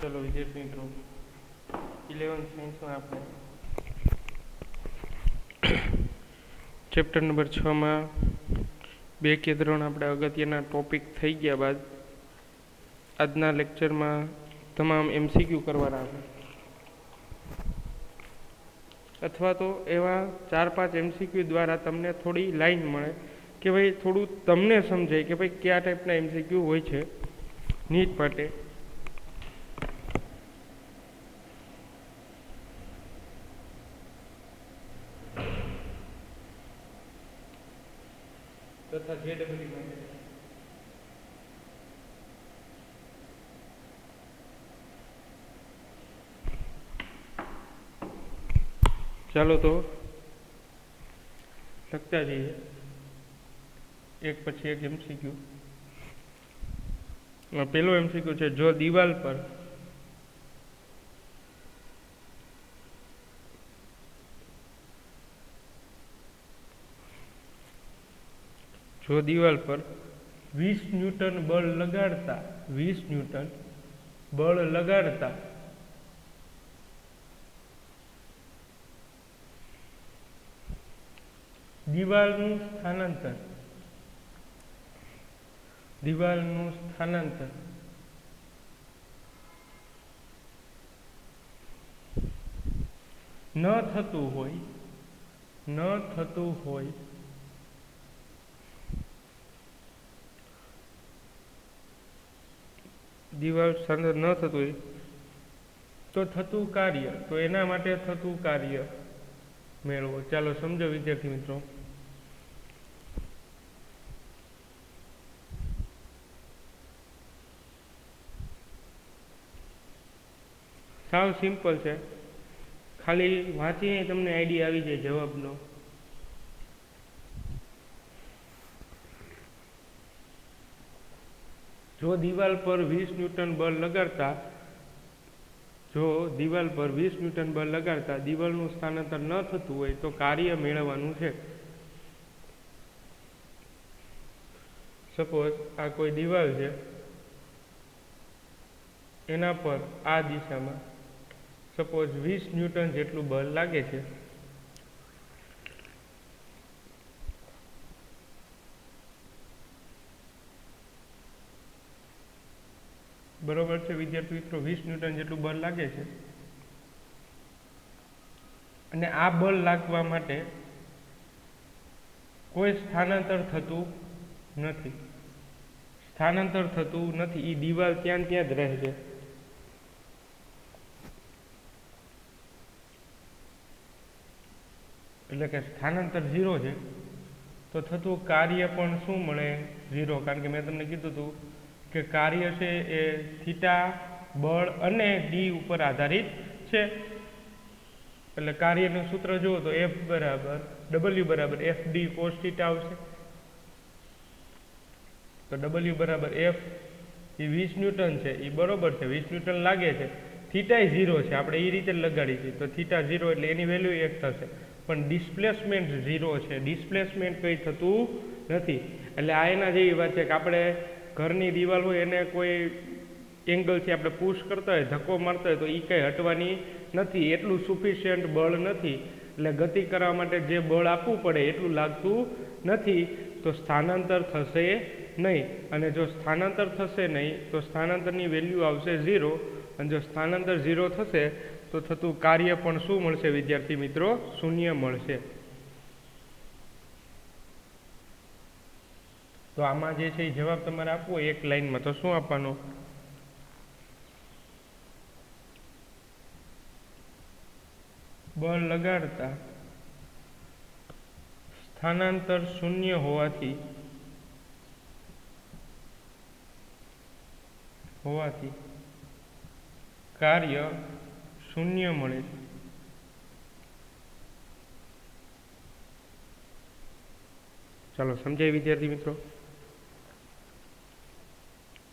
चलो विद्यार्थी मित्रों 11th साइंस में आपने चैप्टर नंबर 6 में 2 કે 3 આપણે અગત્યના ટોપિક થઈ ગયા બાદ આજના લેક્ચરમાં તમામ MCQ કરવાના છે અથવા તો એવા 4-5 MCQ દ્વારા તમને થોડી લાઈન મળે કે ભાઈ થોડું તમને સમજાય કે ભાઈ કયા ટાઈપના MCQ હોય છે નીટ માટે તથા JEE માટે ચાલો તો લખતા જઈએ એક પછી એક MCQ. પહેલો MCQ છે જો દિવાલ પર જો દિવાલ પર 20 ન્યૂટન બળ લગાડતા 20 ન્યૂટન બળ લગાડતા દિવાલનું સ્થાનાંતર ન થતું હોય દિવાલ સ્થાનાંતર ન થતું હોય તો થતું કાર્ય તો એના માટે થતું કાર્ય મેળવો. ચાલો સમજો વિદ્યાર્થી મિત્રો. સાવ સિમ્પલ છે, ખાલી વાંચીને તમને આઈડિયા આવી જાય જવાબનો. જો દિવાલ પર 20 ન્યૂટન બળ લગાડતા દિવાલનું સ્થાનાંતર ન થતું હોય તો કાર્ય મેળવવાનું છે. સપોઝ આ કોઈ દિવાલ છે, એના પર આ દિશામાં સપોઝ 20 ન્યૂટન જેટલું બળ લાગે છે. બરોબર છે વિદ્યાર્થી મિત્રો, 20 ન્યૂટન જેટલું બળ લાગે છે અને આ બળ લાગવા માટે કોઈ સ્થાનાંતર થતું નથી. એ દિવાલ ત્યાં જ રહે છે. એટલે કે સ્થાનાંતર 0 છે તો થતું કાર્ય પણ શું મળે? 0. કારણ કે મેં તમને કીધું હતું કે કાર્ય છે એ થીટા બળ અને ડી ઉપર આધારિત છે. એટલે કાર્યનું સૂત્ર જુઓ તો W બરાબર FD cos થીટા આવશે. તો W બરાબર F એ 20 ન્યૂટન છે, એ બરોબર છે, 20 ન્યૂટન લાગે છે. થીટા 0 છે, આપણે એ રીતે લગાડી છે તો થીટા 0 એટલે એની વેલ્યુ 1 થશે. પણ ડિસ્પ્લેસમેન્ટ 0 છે, ડિસ્પ્લેસમેન્ટ કંઈ થતું નથી. એટલે આ એના જેવી વાત છે કે આપણે ઘરની દિવાલ હોય એને કોઈ એંગલથી આપણે પુશ કરતા હોય, ધક્કો મારતા હોય તો એ કંઈ હટવાની નથી, એટલું સફિશિયન્ટ બળ નથી. એટલે ગતિ કરવા માટે જે બળ આપવું પડે એટલું લાગતું નથી, તો સ્થાનાંતર થશે નહીં. અને જો સ્થાનાંતર થશે નહીં તો સ્થાનાંતરની વેલ્યુ આવશે 0. અને જો સ્થાનાંતર 0 થશે તો થતું કાર્ય પણ શું મળશે વિદ્યાર્થી મિત્રો? 0 મળશે. તો આમાં જે છે એ જવાબ તમારે આપવો એક લાઈનમાં, તો શું આપવાનો? બળ લગાડતા સ્થાનાંતર 0 હોવાથી કાર્ય 0 મળે છે. ચાલો સમજાય વિદ્યાર્થી મિત્રો?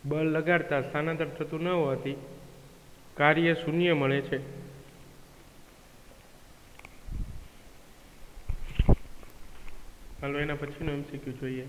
બળ લગાડતા સ્થાનાંતર થતું ન હોવાથી કાર્ય 0 મળે છે. ચાલો એના પછીનો MCQ જોઈએ.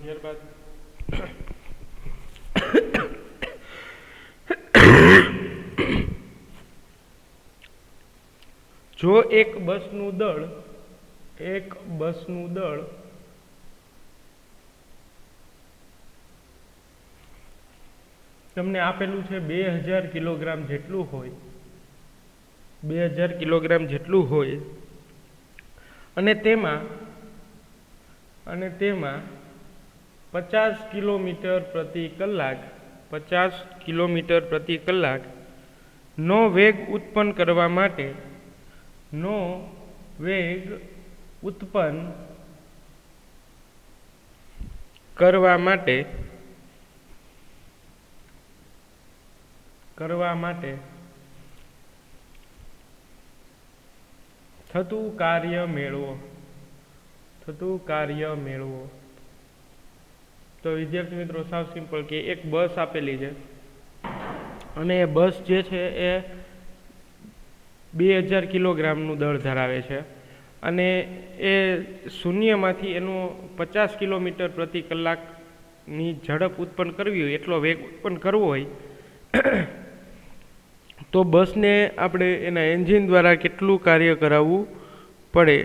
ત્યારબાદ જો એક બસનું દળ તમને આપેલું છે 2000 કિલોગ્રામ જેટલું હોય, 2000 કિલોગ્રામ જેટલું હોય અને તેમાં 50 કિલોમીટર પ્રતિ કલાક 50 કિલોમીટર પ્રતિ કલાક નો વેગ ઉત્પન્ન કરવા માટે થતું કાર્ય મેળવો. તો વિદ્યાર્થી મિત્રો સાવ સિમ્પલ કે એક બસ આપેલી છે અને એ બસ જે છે એ 2000 કિલોગ્રામનું દળ ધરાવે છે અને એ શૂન્યમાંથી એનું 50 કિલોમીટર પ્રતિ કલાકની ઝડપ ઉત્પન્ન કરવી હોય, એટલો વેગ ઉત્પન્ન કરવો હોય તો બસને આપણે એના એન્જિન દ્વારા કેટલું કાર્ય કરાવવું પડે.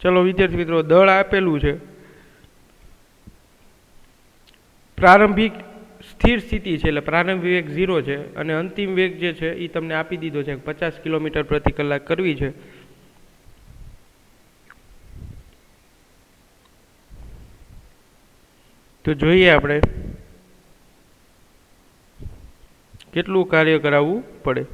ચલો વિદ્યાર્થી મિત્રો, દળ આપેલું છે, પ્રારંભિક સ્થિર સ્થિતિ છે એટલે પ્રારંભિક વેગ 0 છે અને અંતિમ વેગ જે છે એ તમને આપી દીધો છે 50 કિલોમીટર પ્રતિ કલાક કરવી છે. તો જોઈએ આપણે કેટલું કાર્ય કરાવવું પડે.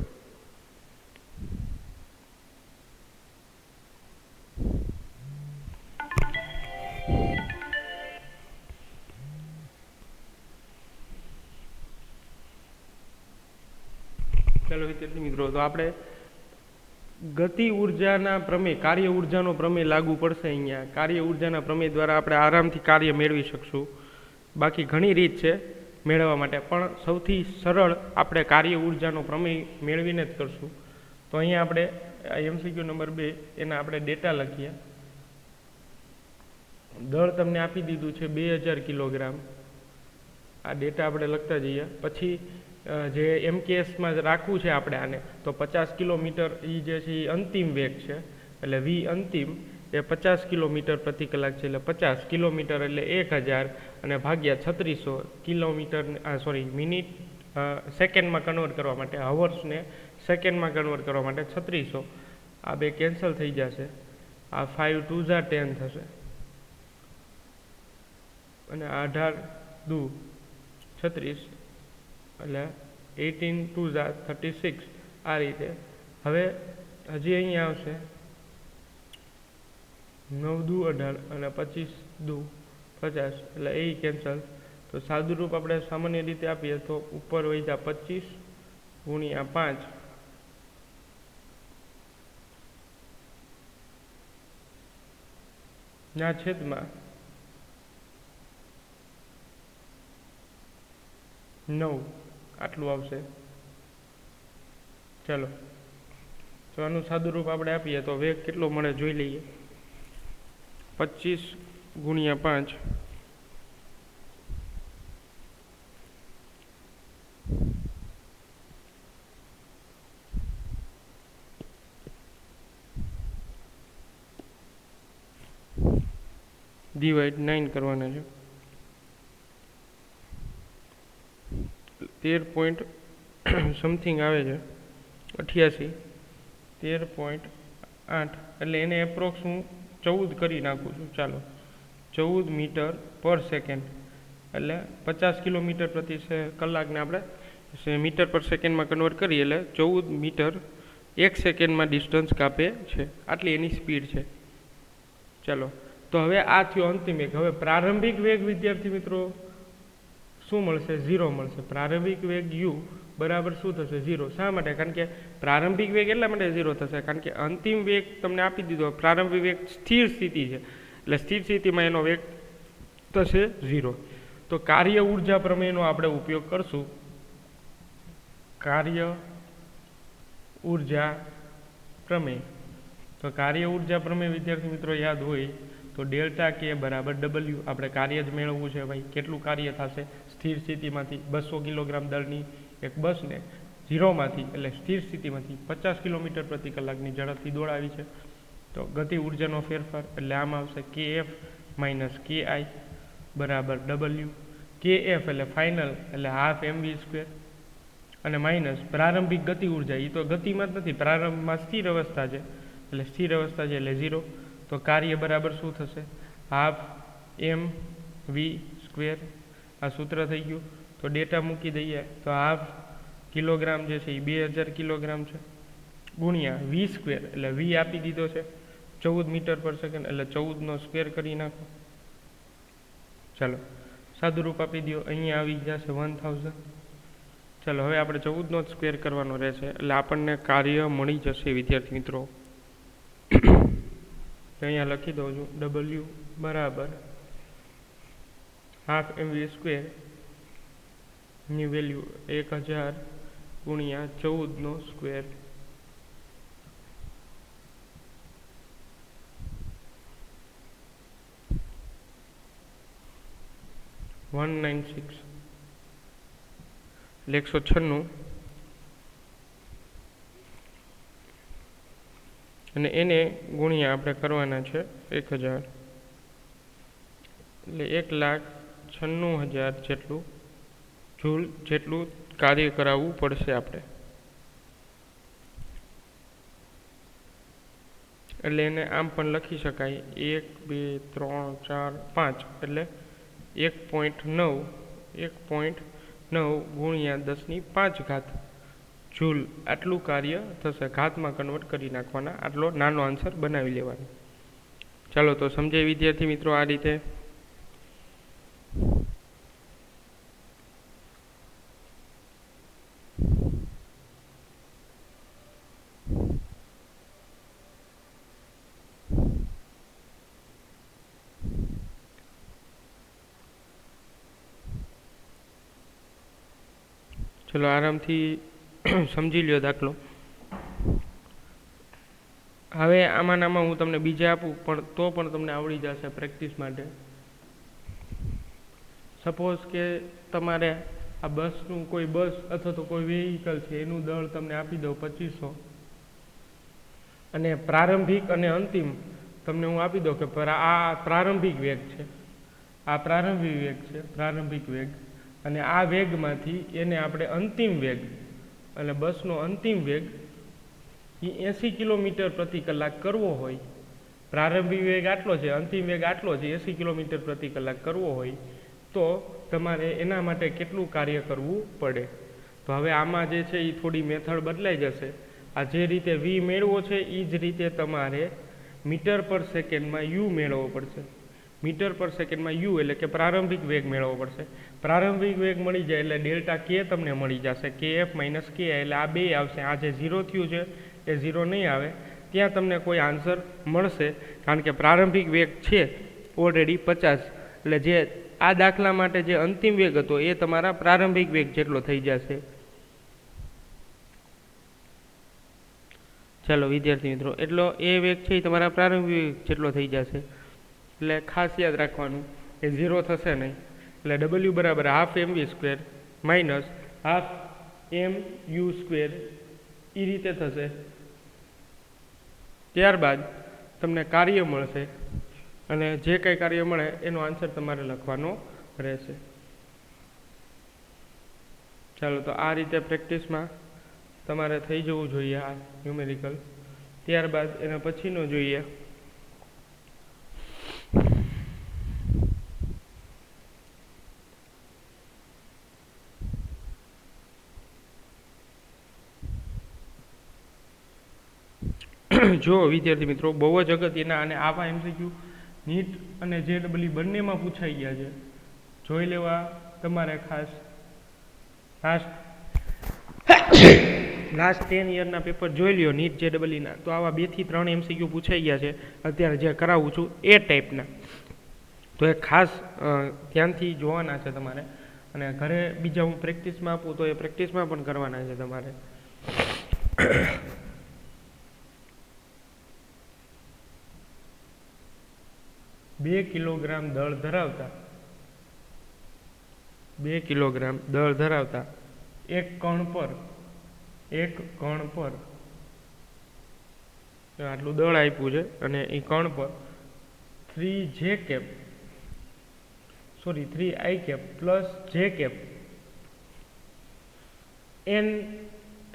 ચાલો વિદ્યાર્થી મિત્રો, તો આપણે ગતિ ઉર્જાના પ્રમેય, કાર્ય ઉર્જાનો પ્રમેય લાગુ પડશે અહીંયા. કાર્ય ઉર્જાના પ્રમેય દ્વારા આપણે આરામથી કાર્ય મેળવી શકશું. બાકી ઘણી રીત છે મેળવવા માટે, પણ સૌથી સરળ આપણે કાર્ય ઉર્જાનો પ્રમેય મેળવીને જ કરશું. તો અહીંયા આપણે MCQ નંબર 2 એના આપણે ડેટા લખીએ. દળ તમને આપી દીધું છે 2000 કિલોગ્રામ. આ ડેટા આપણે લખતા જઈએ. પછી જે MKSમાં રાખવું છે આપણે આને, તો 50 કિલોમીટર એ જે છે એ અંતિમ વેગ છે, એટલે V અંતિમ એ 50 કિલોમીટર પ્રતિ કલાક છે, એટલે 50 કિલોમીટર એટલે 1000 અને ભાગ્યા 3600 કિલોમીટર મિનિટ સેકન્ડમાં કન્વર્ટ કરવા માટે, હવર્સને સેકન્ડમાં કન્વર્ટ કરવા માટે 3600. આ બે કેન્સલ થઈ જશે, આ 5 2 10 થશે અને 18 2 36 એટલે 18 2 36. આ રીતે હવે હજી અહીંયા આવશે 9 2 18 અને 25 2 50 એટલે એ કેન્સલ. તો સાદું રૂપ આપણે સામાન્ય રીતે આપીએ તો ઉપર વહી 25 ગુણ્યા 5 ના છેદમાં 9 આટલું આવશે. ચાલો, તો આનું સાદું રૂપ આપણે આપીએ તો વેગ કેટલો મળે જોઈ લઈએ. 25 ગુણ્યા 5 ડિવાઇડ 9 કરવાના છે. 13 પોઈન્ટ સમથિંગ આવે છે, 88 13.8 એટલે એને એપ્રોક્સ હું 14 કરી નાખું છું. ચાલો, 14 મીટર પર સેકન્ડ એટલે 50 કિલોમીટર પ્રતિ કલાકને આપણે મીટર પર સેકન્ડમાં કન્વર્ટ કરીએ એટલે 14 મીટર 1 સેકન્ડમાં ડિસ્ટન્સ કાપે છે. આટલી એની સ્પીડ છે. ચાલો, તો હવે આ થયો અંતિમ વેગ. હવે પ્રારંભિક વેગ વિદ્યાર્થી મિત્રો શું મળશે? 0 મળશે. પ્રારંભિક વેગ u બરાબર શું થશે? 0. શા માટે? કારણ કે પ્રારંભિક વેગ એટલા માટે 0 થશે કારણ કે અંતિમ વેગ તમને આપી દીધો. પ્રારંભિક વેગ સ્થિર સ્થિતિ છે એટલે સ્થિર સ્થિતિમાં એનો વેગ થશે 0. તો કાર્ય ઉર્જા પ્રમેયનો આપણે ઉપયોગ કરશું. કાર્ય ઉર્જા પ્રમેય. તો કાર્ય ઉર્જા પ્રમેય વિદ્યાર્થી મિત્રો યાદ હોય તો ડેલ્ટા કે બરાબર ડબલ્યુ. આપણે કાર્ય જ મેળવવું છે ભાઈ. કેટલું કાર્ય થશે સ્થિર સ્થિતિમાંથી 200 કિલોગ્રામ દળની એક બસને 0માંથી એટલે સ્થિર સ્થિતિમાંથી 50 કિલોમીટર પ્રતિ કલાકની ઝડપથી દોડાવી છે. તો ગતિ ઉર્જાનો ફેરફાર એટલે આમ આવશે KF માઇનસ KI બરાબર ડબલ્યુ. KF એટલે ફાઇનલ એટલે હાફ mv², અને માઇનસ પ્રારંભિક ગતિ ઉર્જા. એ તો ગતિમાં જ નથી, પ્રારંભમાં સ્થિર અવસ્થા છે એટલે સ્થિર અવસ્થા છે એટલે 0. તો કાર્ય બરાબર શું થશે? Half mv². આ સૂત્ર થઈ ગયું. તો ડેટા મૂકી દઈએ તો હાફ કિલોગ્રામ જે છે એ 2000 કિલોગ્રામ છે ગુણ્યા v² એટલે v આપી દીધો છે 14 મીટર પર સેકન્ડ એટલે 14નો સ્ક્વેર કરી નાખો. ચાલો સાદું રૂપ આપી દો. અહીંયા આવી જશે 1000. ચાલો હવે આપણે 14નો જ સ્ક્વેર કરવાનો રહેશે એટલે આપણને કાર્ય મળી જશે વિદ્યાર્થી મિત્રો. અહીંયા લખી દઉં છું W બરાબર હાફ mv² ની વેલ્યુ 1000 ગુણ્યા 14નો સ્ક્વેર. એટલે 196 અને એને ગુણ્યા આપણે કરવાના છે 1000 એટલે 1,96,000 જેટલું જૂલ જેટલું કાર્ય કરાવવું પડશે આપણે. એટલે એને આમ પણ લખી શકાય 1 2 3 4 5 એટલે 1.9 ગુણ્યા 10⁵ જૂલ આટલું કાર્ય થશે. ઘાતમાં કન્વર્ટ કરી નાખવાના. આટલો નાનો આન્સર બનાવી લેવાનો. ચાલો તો સમજાય વિદ્યાર્થી મિત્રો આ રીતે. ચલો આરામથી સમજી લ્યો દાખલો. હવે આમાં હું તમને બીજા આપું પણ તો પણ તમને આવડી જશે પ્રેક્ટિસ માટે. સપોઝ કે તમારે આ બસનું કોઈ બસ અથવા તો કોઈ વેહિકલ છે એનું દળ તમને આપી દઉં 2500 અને પ્રારંભિક અને અંતિમ તમને હું આપી દઉં કે આ પ્રારંભિક વેગ છે, આ પ્રારંભિક વેગ છે, પ્રારંભિક વેગ, અને આ વેગમાંથી એને આપણે અંતિમ વેગ એટલે બસનો અંતિમ વેગ એ 80 કિલોમીટર પ્રતિ કલાક કરવો હોય. પ્રારંભિક વેગ આટલો છે, અંતિમ વેગ આટલો છે, 80 કિલોમીટર પ્રતિ કલાક કરવો હોય તો તમારે એના માટે કેટલું કાર્ય કરવું પડે. તો હવે આમાં જે છે એ થોડી મેથડ બદલાઈ જશે. આ જે રીતે v મેળવો છે એ જ રીતે તમારે મીટર પર સેકન્ડમાં u મેળવવો પડશે. મીટર પર સેકન્ડમાં u એટલે કે પ્રારંભિક વેગ મેળવવો પડશે. પ્રારંભિક વેગ મળી જાય એટલે ડેલ્ટા k તમને મળી જશે. KF માઇનસ KI એટલે આ બે આવશે. આ જે 0 થયું છે એ 0 નહીં આવે. ત્યાં તમને કોઈ આન્સર મળશે કારણ કે પ્રારંભિક વેગ છે ઓલરેડી 50. એટલે જે આ દાખલા માટે જે અંતિમ વેગ હતો એ તમારા પ્રારંભિક વેગ જેટલો થઈ જશે. ચાલો વિદ્યાર્થી મિત્રો, એટલો એ વેગ છે એ તમારા પ્રારંભિક વેગ જેટલો થઈ જશે. એટલે ખાસ યાદ રાખવાનું એ 0 થશે નહીં. એટલે W બરાબર half mv² minus half mu² એ રીતે થશે. ત્યારબાદ તમને કાર્ય મળશે અને જે કંઈ કાર્ય મળે એનો આન્સર તમારે લખવાનો રહેશે. ચાલો તો આ રીતે પ્રેક્ટિસમાં તમારે થઈ જવું જોઈએ આ ન્યુમેરિકલ. ત્યારબાદ એના પછીનો જોઈએ જો વિદ્યાર્થી મિત્રો બહુ જ અગત્યના અને આવા MCQ નીટ અને JEE બંનેમાં પૂછાઈ ગયા છે. જોઈ લેવા તમારે ખાસ. લાસ્ટ 10 યરના પેપર જોઈ લ્યો નીટ JEE ના, તો આવા 2 થી 3 MCQ પૂછાઈ ગયા છે અત્યારે જે કરાવું છું એ ટાઈપના. તો એ ખાસ ધ્યાનથી જોવાના છે તમારે. અને ઘરે બીજા હું પ્રેક્ટિસમાં આપું તો એ પ્રેક્ટિસમાં પણ કરવાના છે તમારે. 2 કિલોગ્રામ દળ ધરાવતા 2 કિલોગ્રામ દળ ધરાવતા એક કણ પર આટલું દળ આપ્યું છે અને એ કણ પર 3i cap plus J cap n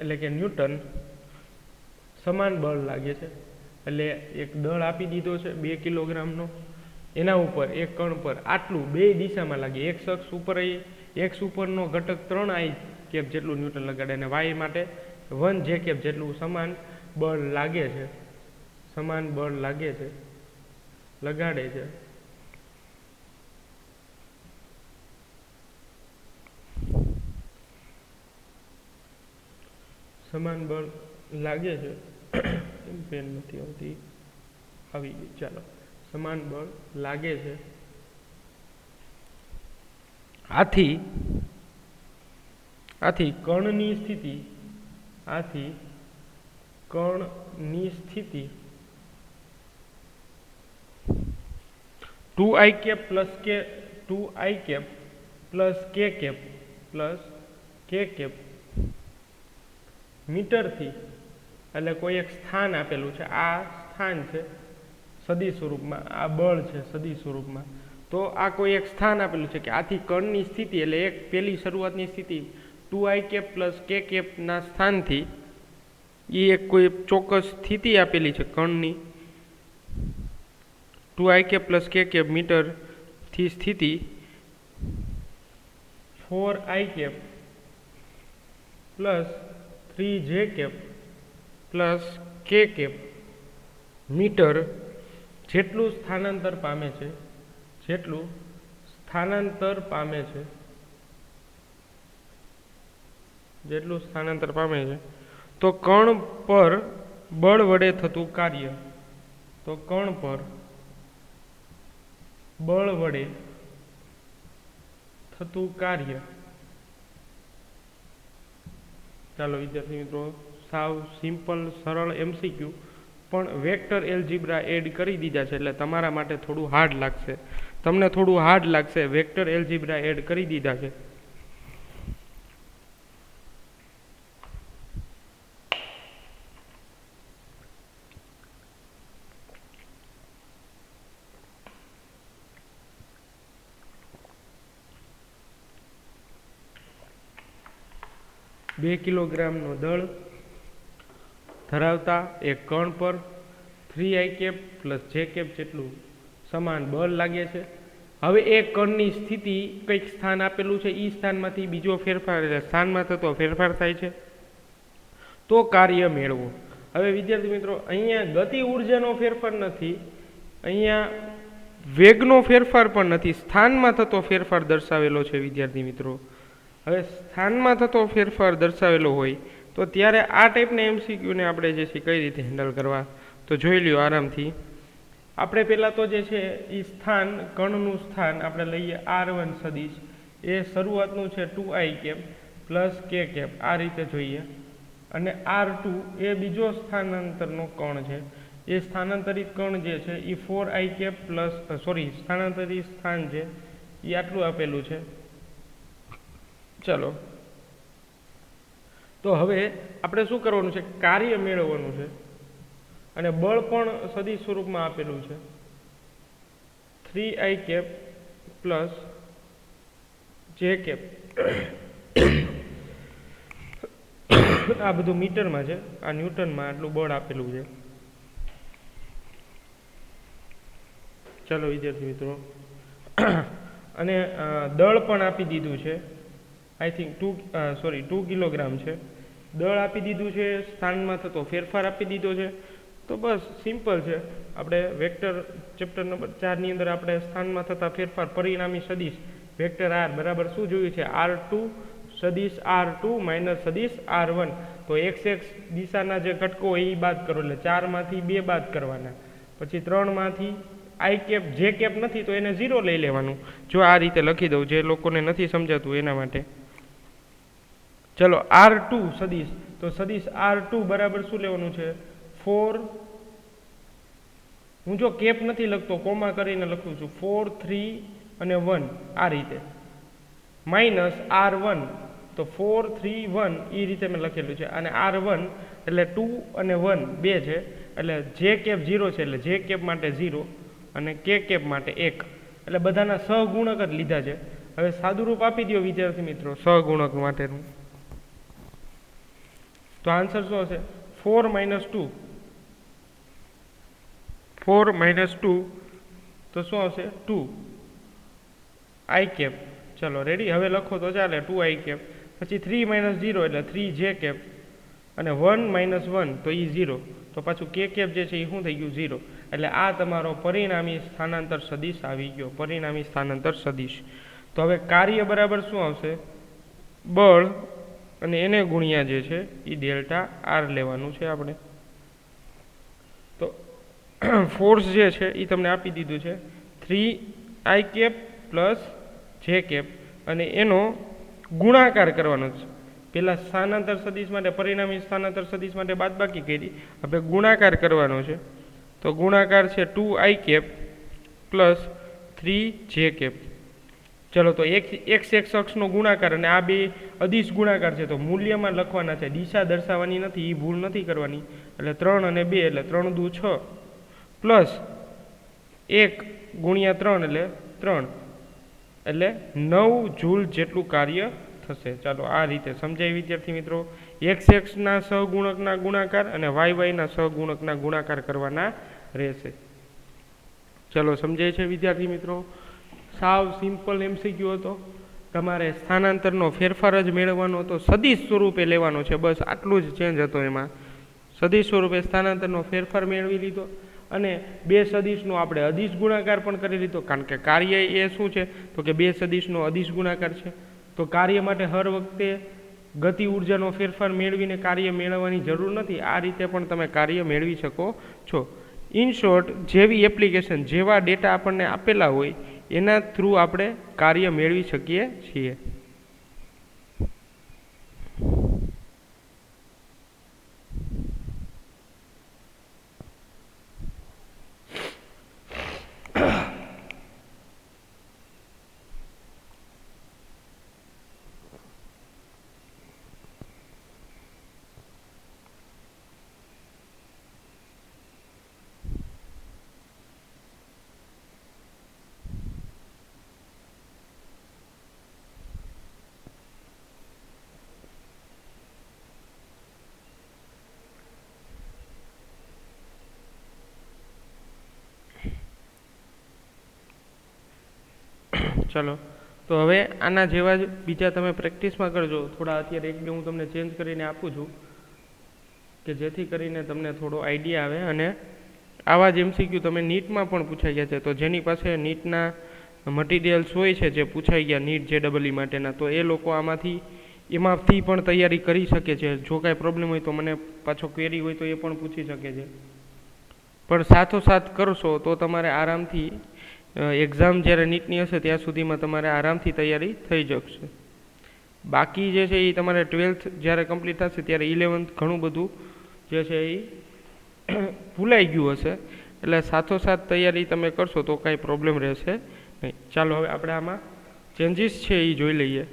એટલે કે ન્યૂટન સમાન બળ લાગે છે. એટલે એક દળ આપી દીધો છે 2 કિલોગ્રામનો, એના ઉપર એક કણ પર આટલું બે દિશામાં લાગે. એક્સ ઉપરનો ઘટક 3i કેપ જેટલું ન્યૂટન લગાડે અને વાય માટે 1j કેપ જેટલું સમાન બળ લાગે છે લગાડે છે. સમાન બળ લાગે છે. પેન નથી આવતી, આવી ગઈ. ચાલો, સમાન બળ લાગે છે. આથી કણની સ્થિતિ 2i cap plus k cap મીટરથી, એટલે કોઈ એક સ્થાન આપેલું છે, આ સ્થાન છે સદિશ સ્વરૂપમાં, આ બળ છે સદિશ સ્વરૂપમાં. તો આ કોઈ એક સ્થાન આપેલું છે કે આથી કણની સ્થિતિ એટલે એક પહેલી શરૂઆતની સ્થિતિ 2i કેપ પ્લસ k કેપના સ્થાનથી એ એક કોઈ ચોક્કસ સ્થિતિ આપેલી છે કણની 2i cap plus k cap મીટરથી સ્થિતિ 4i cap plus 3j cap plus k cap meter જેટલું સ્થાનાંતર પામે છે તો કણ પર બળ વડે થતું કાર્ય ચાલો વિદ્યાર્થી મિત્રો, સાવ સિમ્પલ સરળ MCQ, પણ વેક્ટર એલ્જીબ્રા એડ કરી દીધા છે એટલે તમારા માટે થોડું હાર્ડ લાગશે. તમને થોડું હાર્ડ લાગશે, વેક્ટર એલ્જીબ્રા એડ કરી દીધા છે. બે કિલોગ્રામનો દળ ધરાવતા એક કણ પર 3i cap plus J cap જેટલું સમાન બળ લાગે છે. હવે એ કણની સ્થિતિ કંઈક સ્થાન આપેલું છે, એ સ્થાનમાંથી બીજો ફેરફાર એટલે સ્થાનમાં થતો ફેરફાર થાય છે તો કાર્ય મેળવો. હવે વિદ્યાર્થી મિત્રો, અહીંયા ગતિ ઉર્જાનો ફેરફાર નથી, અહીંયા વેગનો ફેરફાર પણ નથી, સ્થાનમાં થતો ફેરફાર દર્શાવેલો છે. વિદ્યાર્થી મિત્રો, હવે સ્થાનમાં થતો ફેરફાર દર્શાવેલો હોય તો ત્યારે આ ટાઈપના MCQને આપણે જે છે કઈ રીતે હેન્ડલ કરવા તો જોઈ લ્યો આરામથી. આપણે પહેલાં તો જે છે એ કણનું સ્થાન આપણે લઈએ R1 સદિશ, એ શરૂઆતનું છે 2i cap plus k cap, આ રીતે જોઈએ. અને R2 એ બીજો સ્થાનાંતરનો કણ છે, એ સ્થાનાંતરિત કણ જે છે એ 4i કેપ પ્લસ સ્થાનાંતરિત સ્થાન છે એ આટલું આપેલું છે. ચલો, તો હવે આપણે શું કરવાનું છે, કાર્ય મેળવવાનું છે. અને બળ પણ સદિશ સ્વરૂપમાં આપેલું છે 3i cap plus J cap. આ બધું મીટરમાં છે, આ ન્યૂટનમાં આટલું બળ આપેલું છે. ચાલો વિદ્યાર્થી મિત્રો, અને દળ પણ આપી દીધું છે, આઈ થિંક 2 કિલોગ્રામ છે. દળ આપી દીધું છે, સ્થાનમાં થતો ફેરફાર આપી દીધો છે. તો બસ સિમ્પલ છે. આપણે વેક્ટર ચેપ્ટર નંબર 4 ની અંદર આપણે સ્થાનમાં થતા ફેરફાર પરિણામી સદિશ વેક્ટર R બરાબર શું જોયું છે, R2 સદિશ R2 માઇનસ સદિશ R1. તો x દિશાના જે ઘટકો હોય એ બાદ કરો, એટલે 4માંથી 2 બાદ કરવાના, પછી 3માંથી i કેપ જે કેપ નથી તો એને 0 લઈ લેવાનું. જો આ રીતે લખી દઉં, જે લોકોને નથી સમજાતું એના માટે. ચલો, R2 સદિશ, તો સદિશ R2 બરાબર શું લેવાનું છે, 4 હું જો કેપ નથી લખતો, કોમા કરીને લખું છું 4 3 અને 1 આ રીતે, માઇનસ R1, તો 4 3 1 એ રીતે મેં લખેલું છે. અને R1 એટલે 2 અને 1 બે છે, એટલે જે કેપ 0 છે એટલે જે કેપ માટે 0 અને કે કેપ માટે 1, એટલે બધાના સહગુણક જ લીધા છે. હવે સાદુરૂપ આપી દો વિદ્યાર્થી મિત્રો સહગુણક માટેનું, તો આન્સર શું હશે? 4 - 2, 4 - 2 તો શું આવશે? 2 I કેપ. ચલો રેડી, હવે લખો તો ચાલે 2 I કેપ. પછી 3 - 0 એટલે 3 જે કેપ, અને 1 - 1 તો એ 0, તો પાછું કે કેપ જે છે એ શું થઈ ગયું? 0. એટલે આ તમારો પરિણામી સ્થાનાંતર સદિશ આવી ગયો, પરિણામી સ્થાનાંતર સદિશ. તો હવે કાર્ય બરાબર શું આવશે? બળ અને એને ગુણ્યા જે છે એ ડેલ્ટા આર લેવાનું છે આપણે. તો ફોર્સ જે છે એ તમને આપી દીધું છે 3 I cap plus J cap, અને એનો ગુણાકાર કરવાનો છે. પેલા સ્થાનાંતર સદિશ માટે, પરિણામી સ્થાનાંતર સદિશ માટે બાદબાકી કરી, આપણે ગુણાકાર કરવાનો છે. તો ગુણાકાર છે 2 I કેપ પ્લસ 3 જે કેપ. ચલો તો x અક્ષનો ગુણાકાર અને આ બે અદિશ ગુણાકાર છે, તો મૂલ્યમાં લખવાના છે, દિશા દર્શાવવાની નથી, એ ભૂલ નથી કરવાની. એટલે 3 અને 2 એટલે 3 દુ 6 પ્લસ 1 ગુણ્યા 3 એટલે 3, એટલે 9 જૂલ જેટલું કાર્ય થશે. ચાલો આ રીતે સમજાય વિદ્યાર્થી મિત્રો. x ના સહગુણકના ગુણાકાર અને y ના સહગુણકના ગુણાકાર કરવાના રહેશે. ચલો સમજાય છે વિદ્યાર્થી મિત્રો. સાવ સિમ્પલ MCQ હતો. તમારે સ્થાનાંતરનો ફેરફાર જ મેળવવાનો હતો, સદિશ સ્વરૂપે લેવાનો છે, બસ આટલું જ ચેન્જ હતો એમાં. સદિશ સ્વરૂપે સ્થાનાંતરનો ફેરફાર મેળવી લીધો, અને બે સદિશનો આપણે અદિશ ગુણાકાર પણ કરી લીધો, કારણ કે કાર્ય એ શું છે તો કે બે સદિશનો અદિશ ગુણાકાર છે. તો કાર્ય માટે હર વખતે ગતિ ઉર્જાનો ફેરફાર મેળવીને કાર્ય મેળવવાની જરૂર નથી, આ રીતે પણ તમે કાર્ય મેળવી શકો છો. ઇન શોર્ટ, જેવી એપ્લિકેશન, જેવા ડેટા આપણને આપેલા હોય એના થ્રુ આપણે કાર્ય મેળવી શકીએ છીએ. ચલો તો હવે આના જેવા જ બીજા તમે પ્રેક્ટિસમાં કરજો. થોડા અત્યારે એક બે હું તમને ચેન્જ કરીને આપું છું, કે જેથી કરીને તમને થોડો આઈડિયા આવે. અને આવા જ MCQ તમે નીટમાં પણ પૂછાઈ ગયા છે, તો જેની પાસે નીટના મટીરિયલ્સ હોય છે જે પૂછાઈ ગયા નીટ JEE માટેના, તો એ લોકો એમાંથી પણ તૈયારી કરી શકે છે. જો કાંઈ પ્રોબ્લેમ હોય તો મને પાછો ક્વેરી હોય તો એ પણ પૂછી શકે છે. પણ સાથોસાથ કરશો તો તમારે આરામથી એક્ઝામ જ્યારે નીટની હશે ત્યાં સુધીમાં તમારે આરામથી તૈયારી થઈ જશે. બાકી જે છે એ તમારે 12th જ્યારે કમ્પ્લીટ થશે ત્યારે 11th ઘણું બધું જે છે એ ભૂલાઈ ગયું હશે, એટલે સાથોસાથ તૈયારી તમે કરશો તો કાંઈ પ્રોબ્લેમ રહેશે નહીં. ચાલો હવે આપણે આમાં ચેન્જીસ છે એ જોઈ લઈએ.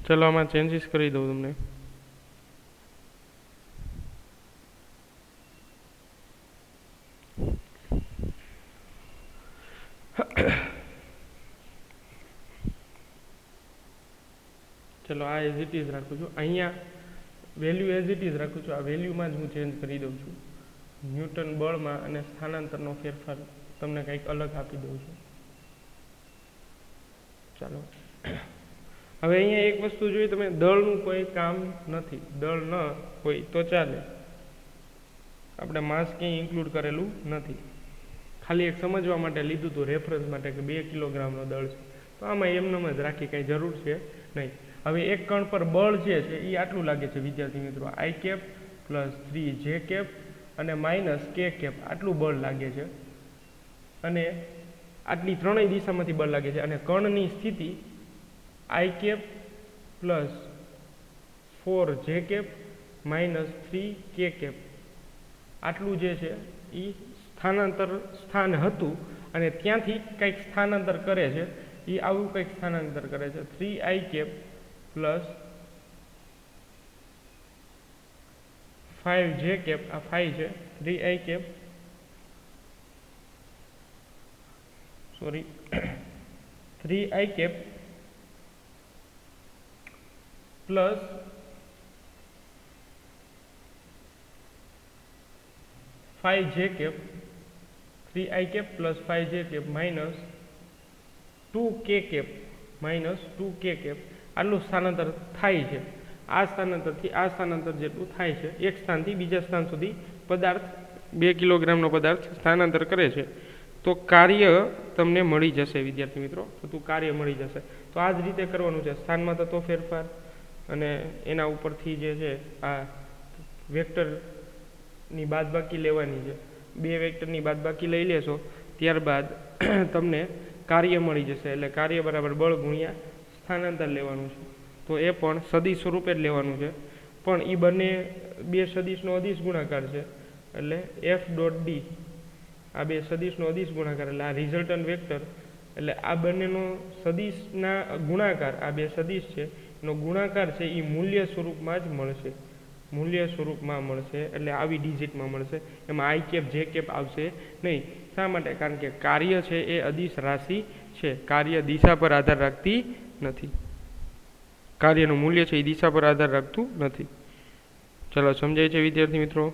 ચલો આમાં ચેન્જીસ કરી દઉં તમને. ચલો આ એઝ ઇટ ઇઝ રાખું છું, અહીંયા વેલ્યુ એઝ ઇટ ઇઝ રાખું છું, આ વેલ્યુમાં જ હું ચેન્જ કરી દઉં છું. ન્યૂટન બળમાં અને સ્થાનાંતરનો ફેરફાર તમને કંઈક અલગ આપી દઉં છું. ચાલો હવે અહીંયા એક વસ્તુ જોઈએ, તમે દળનું કોઈ કામ નથી, દળ ન હોય તો ચાલે, આપણે માસ ક્યાંય ઇન્ક્લુડ કરેલું નથી, ખાલી એક સમજવા માટે લીધું હતું રેફરન્સ માટે કે 2 કિલોગ્રામનો દળ છે. તો આમાં એમનેમ જ રાખી કંઈ જરૂર છે નહીં. હવે એક કણ પર બળ જે છે એ આટલું લાગે છે વિદ્યાર્થી મિત્રો, આઈ કેપ પ્લસ 3 જે કેપ અને માઇનસ કે કેપ આટલું બળ લાગે છે, અને આટલી ત્રણેય દિશામાંથી બળ લાગે છે. અને કણની સ્થિતિ આઈ કેપ પ્લસ 4 જે કેપ માઇનસ 3 કે કેપ આટલું જે છે એ સ્થાન હતું, અને ત્યાંથી કંઈક સ્થાનાંતર કરે છે, એ આવું કંઈક સ્થાનાંતર કરે છે. 3i કેપ પ્લસ 5 જે કેપ, આ 5 છે, 3i cap sorry 3i cap plus 5 જે કેપ, 3i કેપ પ્લસ 5 જે કેપ માઇનસ 2 કે કેપ માઇનસ 2 કે કેપ આટલું સ્થાનાંતર થાય છે. આ સ્થાનાંતરથી આ સ્થાનાંતર જેટલું થાય છે, એક સ્થાનથી બીજા સ્થાન સુધી પદાર્થ 2 કિલોગ્રામનો પદાર્થ સ્થાનાંતર કરે છે. તો કાર્ય તમને મળી જશે વિદ્યાર્થી મિત્રો, થતું કાર્ય મળી જશે. તો આ જ રીતે કરવાનું છે, સ્થાનમાં થતો ફેરફાર અને એના ઉપરથી જે છે આ વેક્ટરની બાદબાકી લેવાની છે. 2 વેક્ટરની બાદબાકી લઈ લેશો ત્યારબાદ તમને કાર્ય મળી જશે. એટલે કાર્ય બરાબર બળ ગુણ્યા સ્થાનાંતર લેવાનું છે. તો એ પણ સદિશ સ્વરૂપે જ લેવાનું છે, પણ એ બંને 2 સદિશનો અદિશ ગુણાકાર છે, એટલે એફ ડોટ ડી આ 2 સદિશનો અદિશ ગુણાકાર, એટલે આ રિઝલ્ટન્ટ વેક્ટર, એટલે આ બંનેનો સદિશના ગુણાકાર, આ 2 સદિશ છે એનો ગુણાકાર છે એ મૂલ્ય સ્વરૂપમાં જ મળશે, મૂલ્ય સ્વરૂપમાં મળશે, એટલે આવી ડિજિટમાં મળશે. એમાં આઈ કેપ જે કેપ આવશે નહીં. શા માટે? કારણ કે કાર્ય છે એ અદિશ રાશિ છે, કાર્ય દિશા પર આધાર રાખતી નથી, કાર્યનું મૂલ્ય છે એ દિશા પર આધાર રાખતું નથી. ચલો સમજાય છે વિદ્યાર્થી મિત્રો?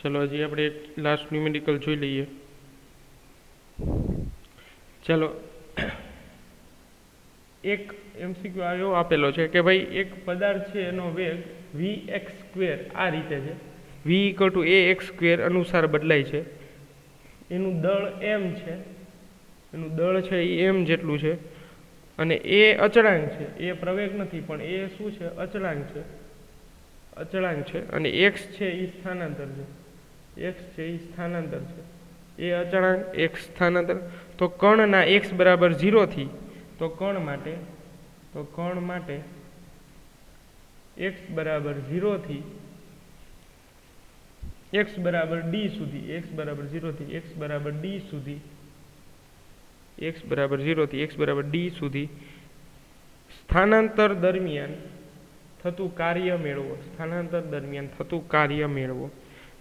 ચલો હજી આપણે લાસ્ટ ન્યુમેરિકલ જોઈ લઈએ. ચલો એક એમસીક્યુ આવ્યો આપેલો છે કે ભાઈ એક પદાર્થ છે એનો વેગ vx² આ રીતે છે, v = ax² અનુસાર બદલાય છે, એનું દળ m છે, એનું દળ છે એ m જેટલું છે, અને એ અચળાંક છે, એ પ્રવેગ નથી પણ એ શું છે? અચળાંક છે, અચળાંક છે. અને x છે એ સ્થાનાંતર છે, x છે એ સ્થાનાંતર છે, એ અચળાંક x સ્થાનાંતર. તો કણના x બરાબર 0 થી, તો કણ માટે x બરાબર 0 થી x બરાબર d સુધી, x બરાબર 0 થી x બરાબર d સુધી, x બરાબર 0 થી x બરાબર d સુધી સ્થાનાંતર દરમિયાન થતું કાર્ય મેળવો, સ્થાનાંતર દરમિયાન થતું કાર્ય મેળવો.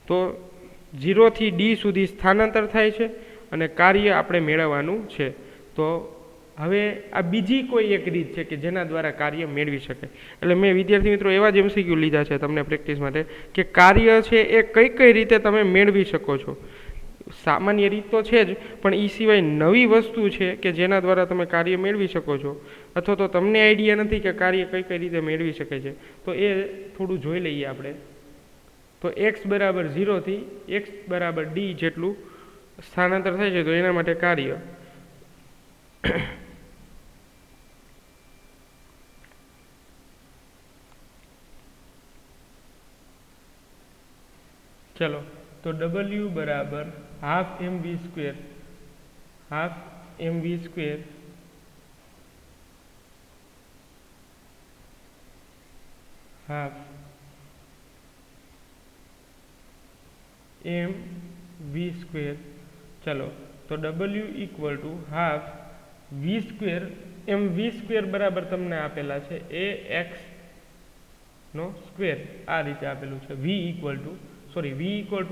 તો 0 થી d સુધી સ્થાનાંતર થાય છે અને કાર્ય આપણે મેળવવાનું છે. તો હવે આ બીજી કોઈ એક રીત છે કે જેના દ્વારા કાર્ય મેળવી શકે. એટલે મેં વિદ્યાર્થી મિત્રો એવા જ એમસીક્યુ લીધા છે તમને પ્રેક્ટિસ માટે કે કાર્ય છે એ કઈ રીતે તમે મેળવી શકો છો. સામાન્ય રીત તો છે જ, પણ એ સિવાય નવી વસ્તુ છે કે જેના દ્વારા તમે કાર્ય મેળવી શકો છો, અથવા તો તમને આઈડિયા નથી કે કાર્ય કઈ રીતે મેળવી શકે છે, તો એ થોડું જોઈ લઈએ આપણે. તો x બરાબર 0 થી x બરાબર d જેટલું સ્થાનાંતર થાય છે, તો એના માટે કાર્ય ચલો તો w બરાબર half mv² half mv² half mv². ચલો તો w = હાફ v² mv² બરાબર તમને આપેલા છે ax નો સ્ક્વેર, આ રીતે આપેલું છે. v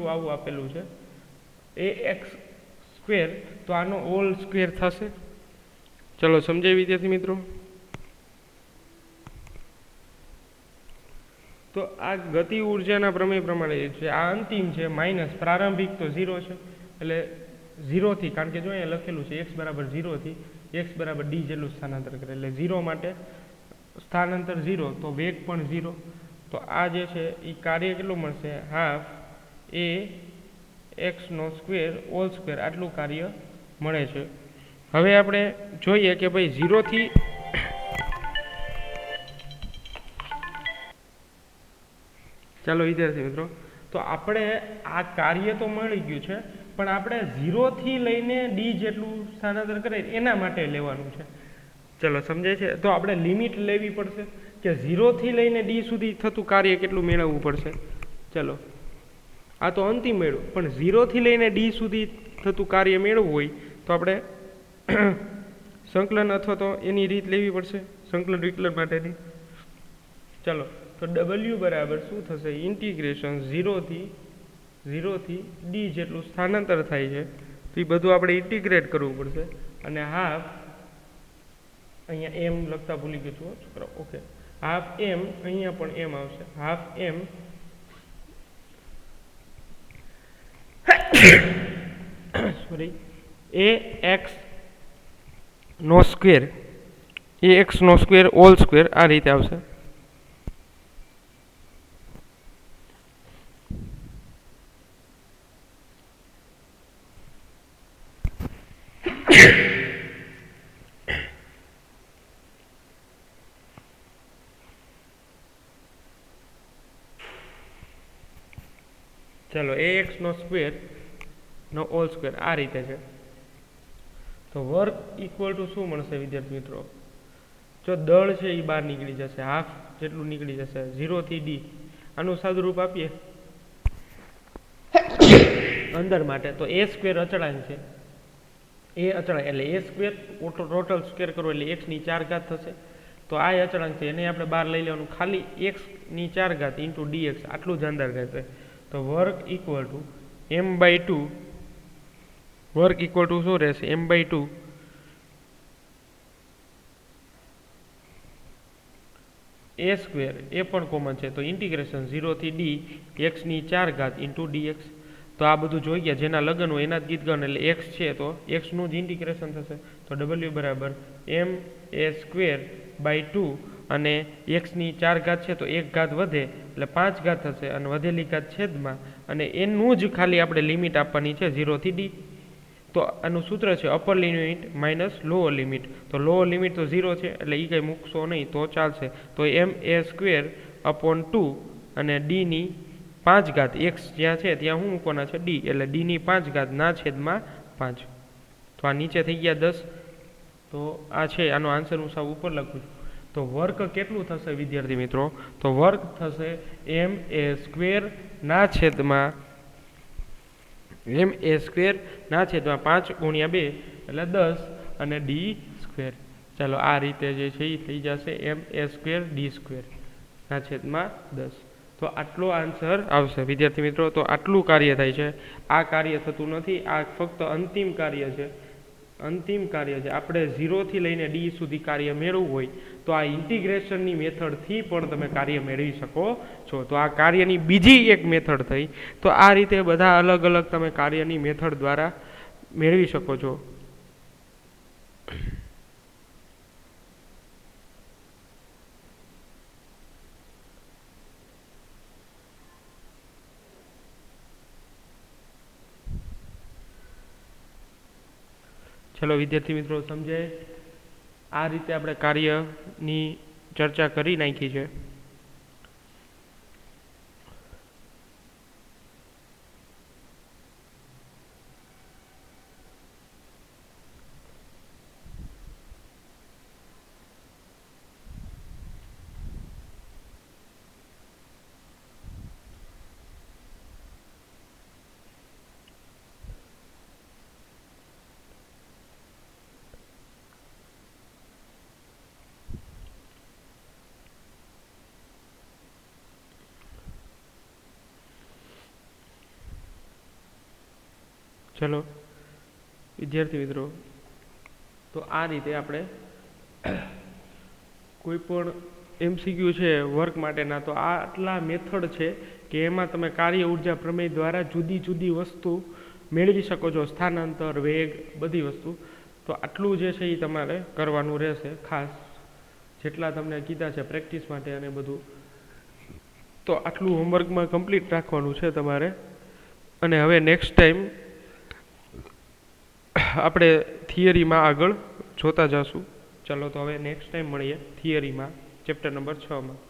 આવું આપેલું છે ax², તો આનો હોલ સ્ક્વેર થશે. ચલો સમજાય વિદ્યાર્થી મિત્રો? તો આ ગતિ ઉર્જાના પ્રમેય પ્રમાણે છે, આ અંતિમ છે, માઇનસ પ્રારંભિક તો 0 છે, એટલે 0 થી, કારણ કે જો અહીંયા લખેલું છે x બરાબર 0 થી x બરાબર d જેટલું સ્થાનાંતર કરે, એટલે 0 માટે સ્થાનાંતર 0 તો વેગ પણ 0. તો આ જે છે એ કાર્ય કેટલું મળશે, હાફ એ x² હોલ સ્ક્વેર આટલું કાર્ય મળે છે. હવે આપણે જોઈએ કે ભાઈ 0 થી ચાલો વિદ્યાર્થી મિત્રો, તો આપણે આ કાર્ય તો મળી ગયું છે, પણ આપણે 0 થી લઈને d જેટલું સ્થાનાંતર કરે એના માટે લેવાનું છે. ચલો સમજાય છે? તો આપણે લિમિટ લેવી પડશે કે 0 થી લઈને d સુધી થતું કાર્ય કેટલું મેળવવું પડશે. ચલો આ તો અંતિમ મેળવું, પણ 0 થી લઈને d સુધી થતું કાર્ય મેળવવું હોય તો આપણે સંકલન અથવા તો એની રીત લેવી પડશે, સંકલન વિકલન માટેની. ચલો તો w બરાબર શું થશે, ઇન્ટિગ્રેશન 0 થી d જેટલું સ્થાનાંતર થાય છે તો એ બધું આપણે ઇન્ટિગ્રેટ કરવું પડશે. અને હાફ, અહીંયા m લખતા ભૂલી ગયો છું છોકરા, ઓકે, હાફ m, અહીંયા પણ m આવશે, half m sorry ax² whole square આ રીતે આવશે. ચાલો ax² નો હોલ સ્ક્વેર આ રીતે છે. તો વર્ક ઇક્વલ ટુ શું મળશે વિદ્યાર્થી મિત્રો, જો દળ છે એ બહાર નીકળી જશે, હાફ જેટલું નીકળી જશે 0 થી d. આનું સાદુરૂપ આપીએ અંદર માટે, તો a² અચળાંક છે, એ અચળાંક એટલે a² ટોટલ સ્ક્વેર કરો એટલે x² થશે. તો આ અચળાંક છે એને આપણે બહાર લઈ લેવાનું, ખાલી x² ઇન્ટુ dx આટલું જ અંદર રહેશે. તો work equal to m/2, work equal to શું રહેશે, m/2 a² એ પણ કોમન છે, તો ઇન્ટિગ્રેશન 0 થી d x² ઇન્ટુ dx. તો આ બધું જોઈ ગયા, જેના લગન હોય એના જ ગીત ગાવાનું, એટલે x છે તો x નું જ ઇન્ટિગ્રેશન થશે. તો w બરાબર ma²/2 અને x² છે તો 1 વધે એટલે 5 થશે, અને વધેલી ઘાત છેદમાં, અને એનું જ ખાલી આપણે લિમિટ આપવાની છે 0 થી d. તો આનું સૂત્ર છે upper limit minus lower limit. તો લોઅર લિમિટ તો 0 છે એટલે એ કંઈ મૂકશો નહીં તો ચાલશે. તો ma²/2 અને d ની 5 x જ્યાં છે ત્યાં શું મૂકવાના છે, d, એટલે d ની 5 ના છેદમાં 5. તો આ નીચે થઈ ગયા 10. તો આ છે આનો આન્સર હું સાવ ઉપર લખું છું. તો વર્ક કેટલું થશે વિદ્યાર્થી મિત્રો, તો વર્ક થશે ma² ના છેદમાં 5 × 2 એટલે 10 અને d². ચાલો આ રીતે જે છે એ થઈ જશે ma² d² ના છેદમાં 10. તો આટલો આન્સર આવશે વિદ્યાર્થી મિત્રો. તો આટલું કાર્ય થાય છે, આ કાર્ય થતું નથી, આ ફક્ત અંતિમ કાર્ય છે. આપણે 0 થી લઈને d સુધી કાર્ય મેળવવું હોય તો આ ઇન્ટિગ્રેશનની મેથડથી પણ તમે કાર્ય મેળવી શકો છો. તો આ કાર્યની બીજી એક મેથડ થઈ. તો આ રીતે બધા અલગ અલગ તમે કાર્યની મેથડ દ્વારા મેળવી શકો છો. ચલો વિદ્યાર્થી મિત્રો સમજાય, આ રીતે આપણે કાર્યની ચર્ચા કરી નાખી છે. ચલો વિદ્યાર્થી મિત્રો, તો આ રીતે આપણે કોઈ પણ MCQ છે વર્ક માટેના, તો આ આટલા મેથડ છે કે એમાં તમે કાર્ય ઉર્જા પ્રમેય દ્વારા જુદી જુદી વસ્તુ મેળવી શકો છો, સ્થાનાંતર, વેગ, બધી વસ્તુ. તો આટલું જે છે એ તમારે કરવાનું રહેશે ખાસ, જેટલા તમને કીધા છે પ્રેક્ટિસ માટે અને બધું. તો આટલું હોમવર્કમાં કમ્પ્લીટ રાખવાનું છે તમારે. અને હવે નેક્સ્ટ ટાઈમ આપણે થિયરીમાં આગળ જોતા જશું. ચલો તો હવે નેક્સ્ટ ટાઈમ મળીએ થિયરીમાં, ચેપ્ટર નંબર 6માં.